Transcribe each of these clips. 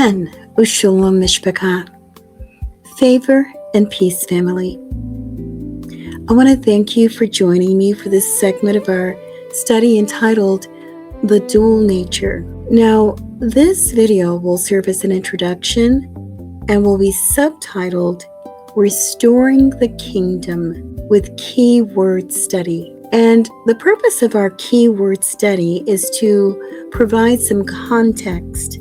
Amen. Ushalom Mishpachah. Favor and peace, family. I want to thank you for joining me for this segment of our study entitled The Dual Nature. Now, this video will serve as an introduction and will be subtitled Restoring the Kingdom with Keyword Study. And the purpose of our keyword study is to provide some context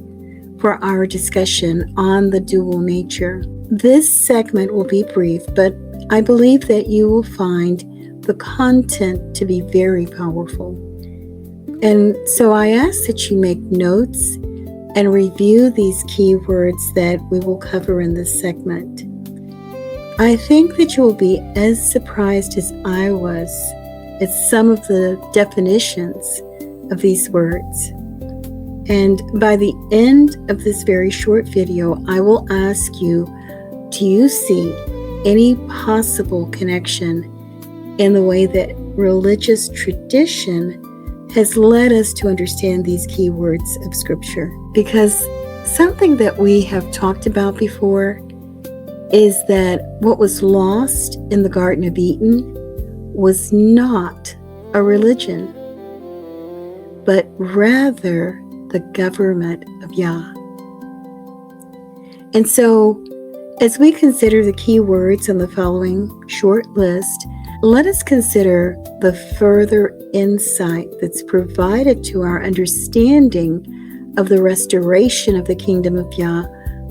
for our discussion on the dual nature. This segment will be brief, but I believe that you will find the content to be very powerful. And so I ask that you make notes and review these keywords that we will cover in this segment. I think that you will be as surprised as I was at some of the definitions of these words. And by the end of this very short video, I will ask you, do you see any possible connection in the way that religious tradition has led us to understand these key words of Scripture? Because something that we have talked about before is that what was lost in the Garden of Eden was not a religion, but rather the government of Yah. And so, as we consider the key words on the following short list, let us consider the further insight that's provided to our understanding of the restoration of the kingdom of Yah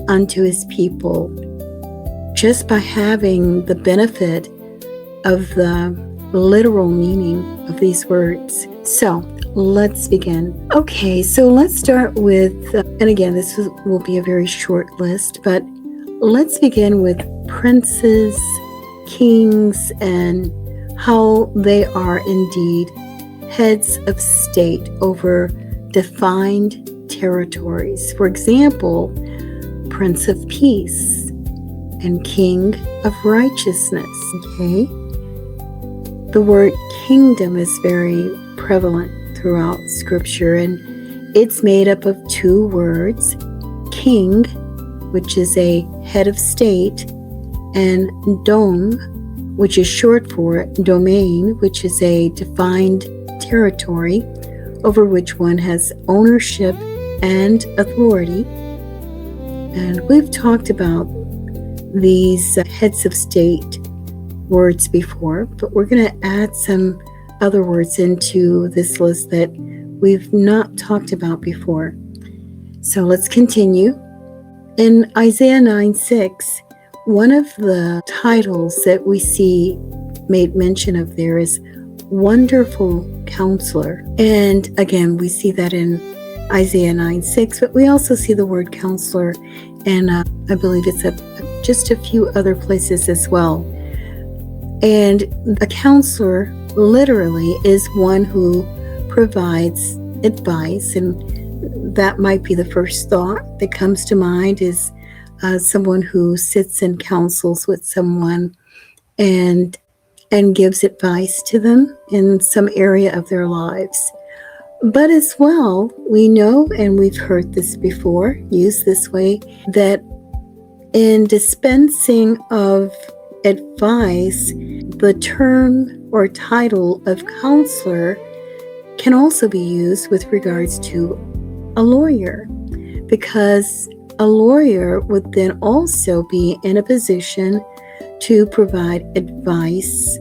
unto his people, just by having the benefit of the literal meaning of these words. So, let's begin. Okay, so let's start with, and again, this will be a very short list, but let's begin with princes, kings, and how they are indeed heads of state over defined territories. For example, Prince of Peace and King of Righteousness. Okay, the word kingdom is very prevalent throughout Scripture, and it's made up of two words: king, which is a head of state, and dom, which is short for domain, which is a defined territory over which one has ownership and authority. And we've talked about these heads of state words before, but we're going to add some other words into this list that we've not talked about before. So let's continue. In Isaiah 9:6, one of the titles that we see made mention of there is Wonderful Counselor. And again, we see that in Isaiah 9:6, but we also see the word counselor, and I believe it's just a few other places as well. And a counselor literally is one who provides advice, and that might be the first thought that comes to mind is someone who sits and counsels with someone and gives advice to them in some area of their lives. But as well, we know, and we've heard this before, used this way, that in dispensing of advice, the term or title of counselor can also be used with regards to a lawyer, because a lawyer would then also be in a position to provide advice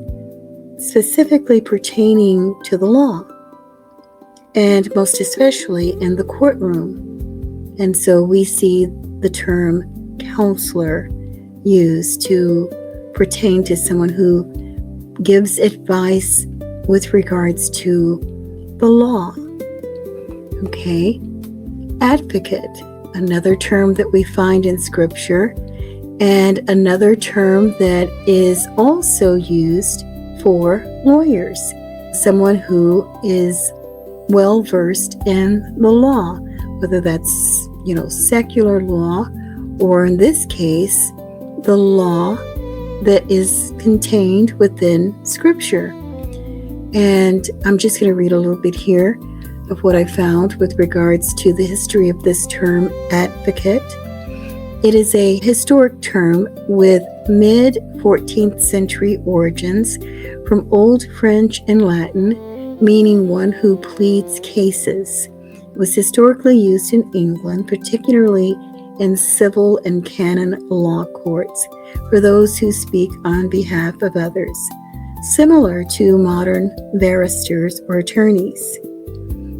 specifically pertaining to the law, and most especially in the courtroom. And so we see the term counselor used to pertain to someone who gives advice with regards to the law. Okay, advocate, another term that we find in Scripture, and another term that is also used for lawyers, someone who is well versed in the law, whether that's, secular law, or in this case, the law that is contained within Scripture. And I'm just going to read a little bit here of what I found with regards to the history of this term advocate. It is a historic term with mid-14th century origins from Old French and Latin, meaning one who pleads cases. It was historically used in England, particularly in civil and canon law courts, for those who speak on behalf of others, similar to modern barristers or attorneys.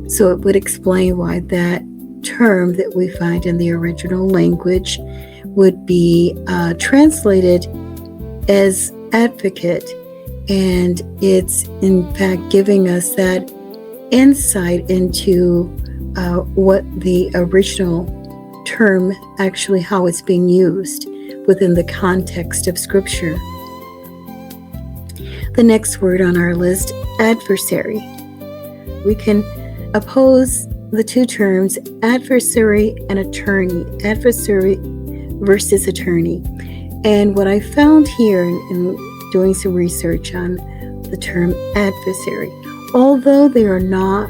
So it would explain why that term that we find in the original language would be translated as advocate, and it's in fact giving us that insight into what the original term actually, how it's being used within the context of Scripture. The next word on our list, adversary. We can oppose the two terms adversary and attorney, adversary versus attorney. And what I found here in doing some research on the term adversary, although they are not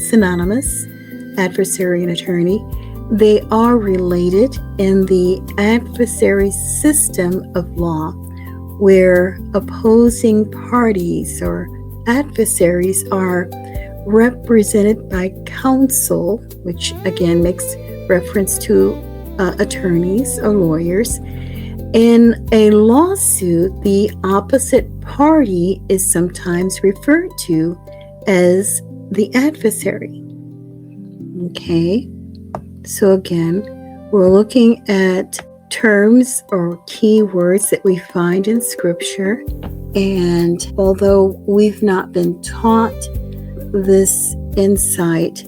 synonymous, adversary and attorney, they are related in the adversary system of law, where opposing parties or adversaries are represented by counsel, which again makes reference to attorneys or lawyers. In a lawsuit, the opposite party is sometimes referred to as the adversary. Okay, so again, we're looking at terms or key words that we find in Scripture, and although we've not been taught this insight,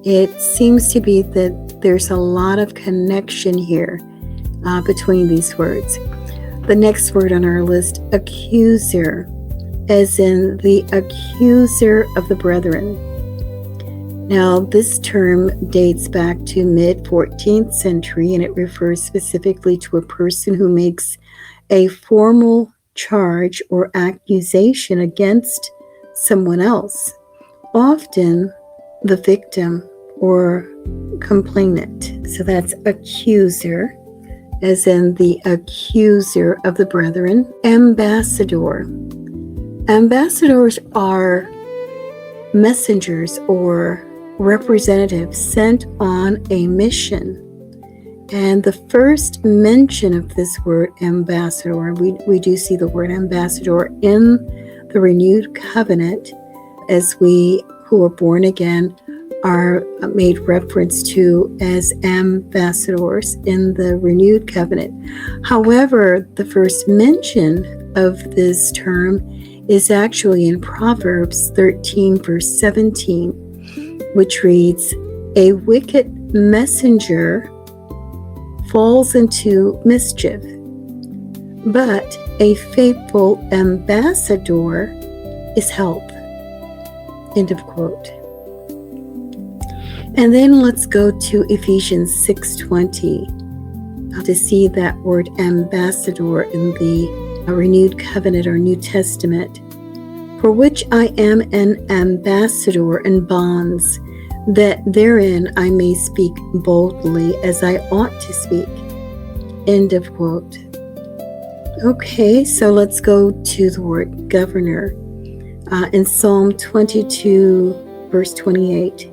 it seems to be that there's a lot of connection here between these words. The next word on our list, accuser, as in the accuser of the brethren. Now, this term dates back to mid-14th century, and it refers specifically to a person who makes a formal charge or accusation against someone else, often the victim or complainant. So that's accuser, as in the accuser of the brethren. Ambassador. Ambassadors are messengers or representatives sent on a mission. And the first mention of this word ambassador, we do see the word ambassador in the renewed covenant, as we who are born again are made reference to as ambassadors in the renewed covenant. However, the first mention of this term is actually in Proverbs 13, verse 17, which reads, "A wicked messenger falls into mischief, but a faithful ambassador is help." End of quote. And then let's go to Ephesians 6:20 to see that word ambassador in the renewed covenant or New Testament. "For which I am an ambassador in bonds, that therein I may speak boldly as I ought to speak." End of quote. Okay, so let's go to the word governor. In Psalm 22, verse 28,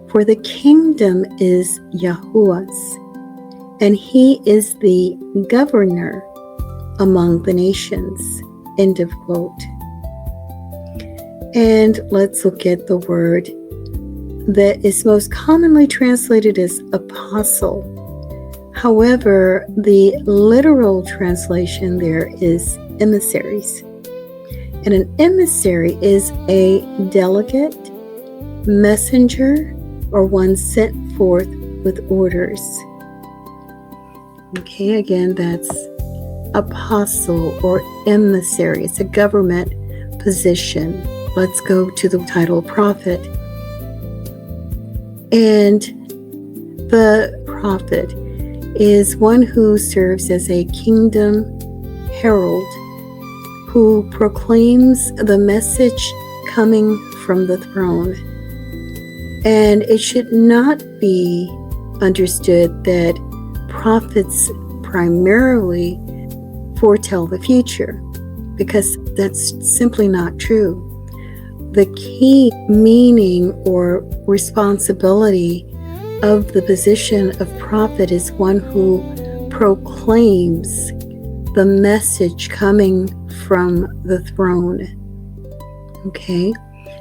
"For the kingdom is Yahuwah's, and he is the governor among the nations." End of quote. And let's look at the word that is most commonly translated as apostle. However, the literal translation there is emissaries. And an emissary is a delegate, messenger, or one sent forth with orders. Okay, again, that's apostle or emissary. It's a government position. Let's go to the title prophet. And the prophet is one who serves as a kingdom herald, who proclaims the message coming from the throne. And it should not be understood that prophets primarily foretell the future, because that's simply not true. The key meaning or responsibility of the position of prophet is one who proclaims the message coming from the throne. Okay?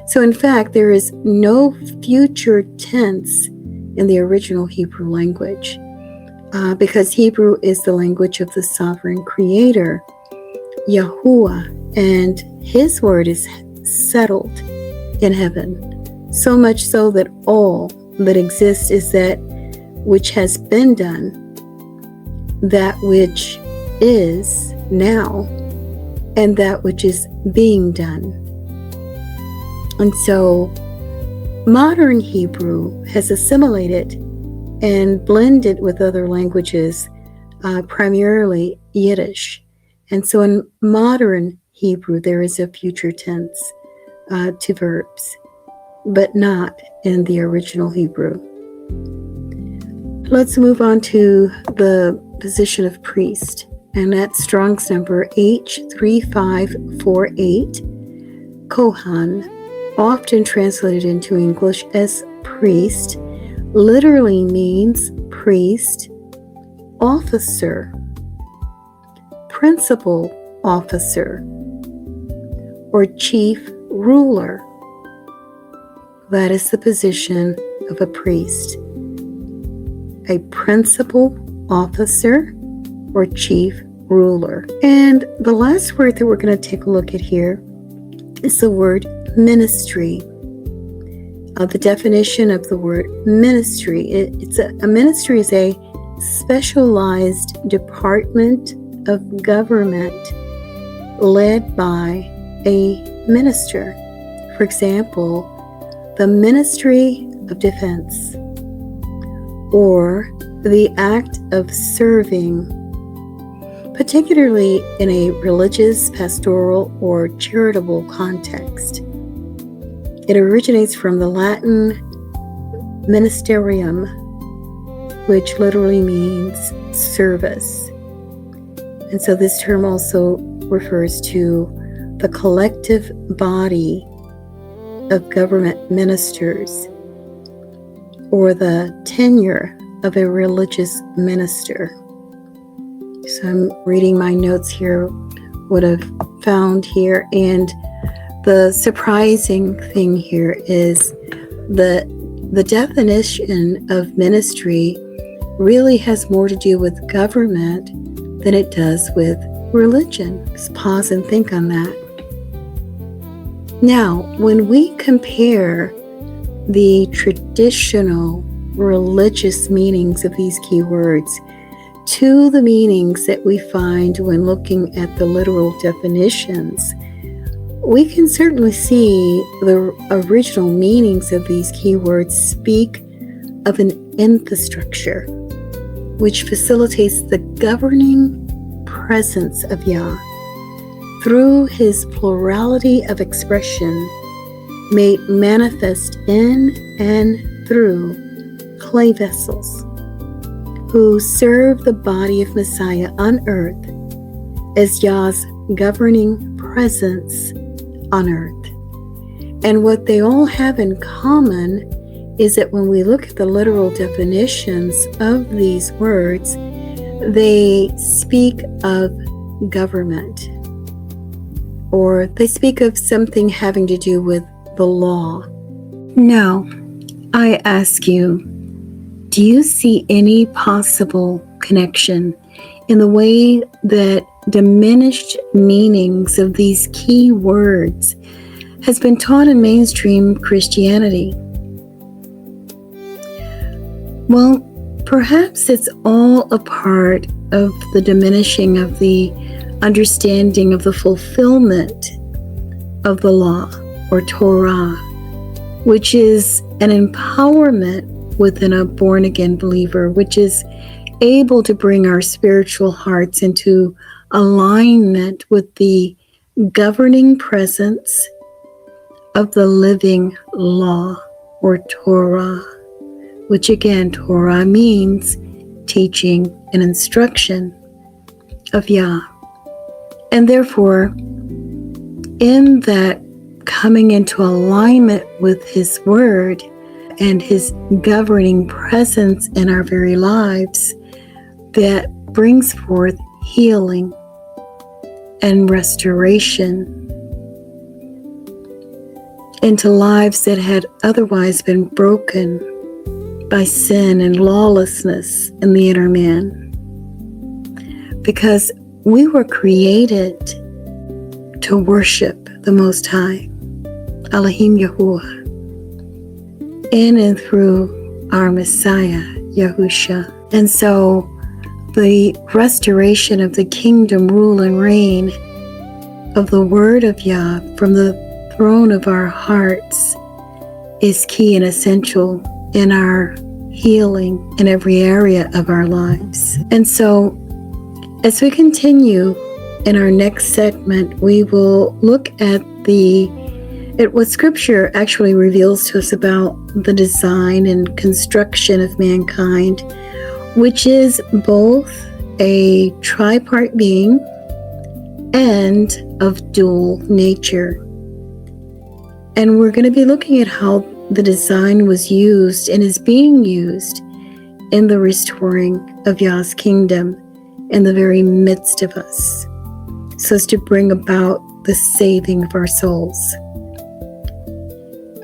So in fact, there is no future tense in the original Hebrew language, because Hebrew is the language of the sovereign creator, Yahuwah, and his word is settled in heaven, so much so that all that exists is that which has been done, that which is now, and that which is being done. And so modern Hebrew has assimilated and blended with other languages, primarily Yiddish. And so in modern Hebrew, there is a future tense to verbs, but not in the original Hebrew. Let's move on to the position of priest, and that's Strong's number H3548. Kohan, often translated into English as priest, literally means priest, officer, principal officer, or chief ruler. That is the position of a priest. A principal officer or chief ruler. And the last word that we're going to take a look at here is the word ministry. The definition of the word ministry. A ministry is a specialized department of government led by a minister. For example, the Ministry of Defense, or the act of serving, particularly in a religious, pastoral, or charitable context. It originates from the Latin ministerium, which literally means service. And so this term also refers to the collective body of government ministers, or the tenure of a religious minister. So I'm reading my notes here, what I've found here, and the surprising thing here is the definition of ministry really has more to do with government than it does with religion. Just pause and think on that. Now, when we compare the traditional religious meanings of these key words to the meanings that we find when looking at the literal definitions, we can certainly see the original meanings of these key words speak of an infrastructure which facilitates the governing presence of Yah through his plurality of expression made manifest in and through clay vessels who serve the body of Messiah on earth as Yah's governing presence on earth. And what they all have in common is that when we look at the literal definitions of these words, they speak of government, or they speak of something having to do with the law. Now, I ask you, do you see any possible connection in the way that diminished meanings of these key words has been taught in mainstream Christianity? Well, perhaps it's all a part of the diminishing of the understanding of the fulfillment of the law, or Torah, which is an empowerment within a born-again believer, which is able to bring our spiritual hearts into alignment with the governing presence of the living law, or Torah, which again, Torah means teaching and instruction of Yah. And therefore, in that coming into alignment with His Word and His governing presence in our very lives, that brings forth healing and restoration into lives that had otherwise been broken by sin and lawlessness in the inner man. Because we were created to worship the Most High, Elohim Yahuwah, in and through our Messiah, Yahusha. And so the restoration of the kingdom, rule, and reign of the Word of Yah from the throne of our hearts is key and essential in our healing in every area of our lives. And so, as we continue in our next segment, we will look at what Scripture actually reveals to us about the design and construction of mankind, which is both a tripart being and of dual nature. And we're going to be looking at how the design was used and is being used in the restoring of Yah's kingdom in the very midst of us, so as to bring about the saving of our souls.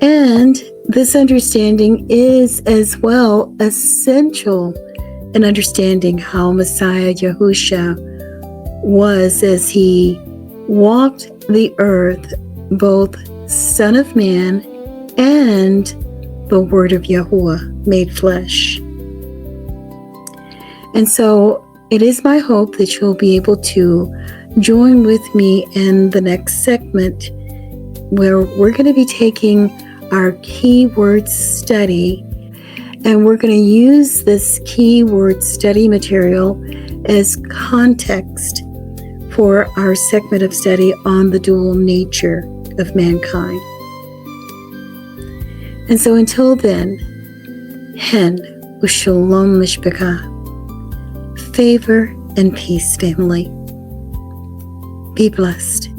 And this understanding is as well essential in understanding how Messiah Yahusha was as He walked the earth, both Son of Man and the Word of Yahuwah made flesh. And so it is my hope that you'll be able to join with me in the next segment, where we're going to be taking our keyword study, and we're going to use this keyword study material as context for our segment of study on the dual nature of mankind. And so until then, Hen Ushalom Mishpachah, favor and peace, family. Be blessed.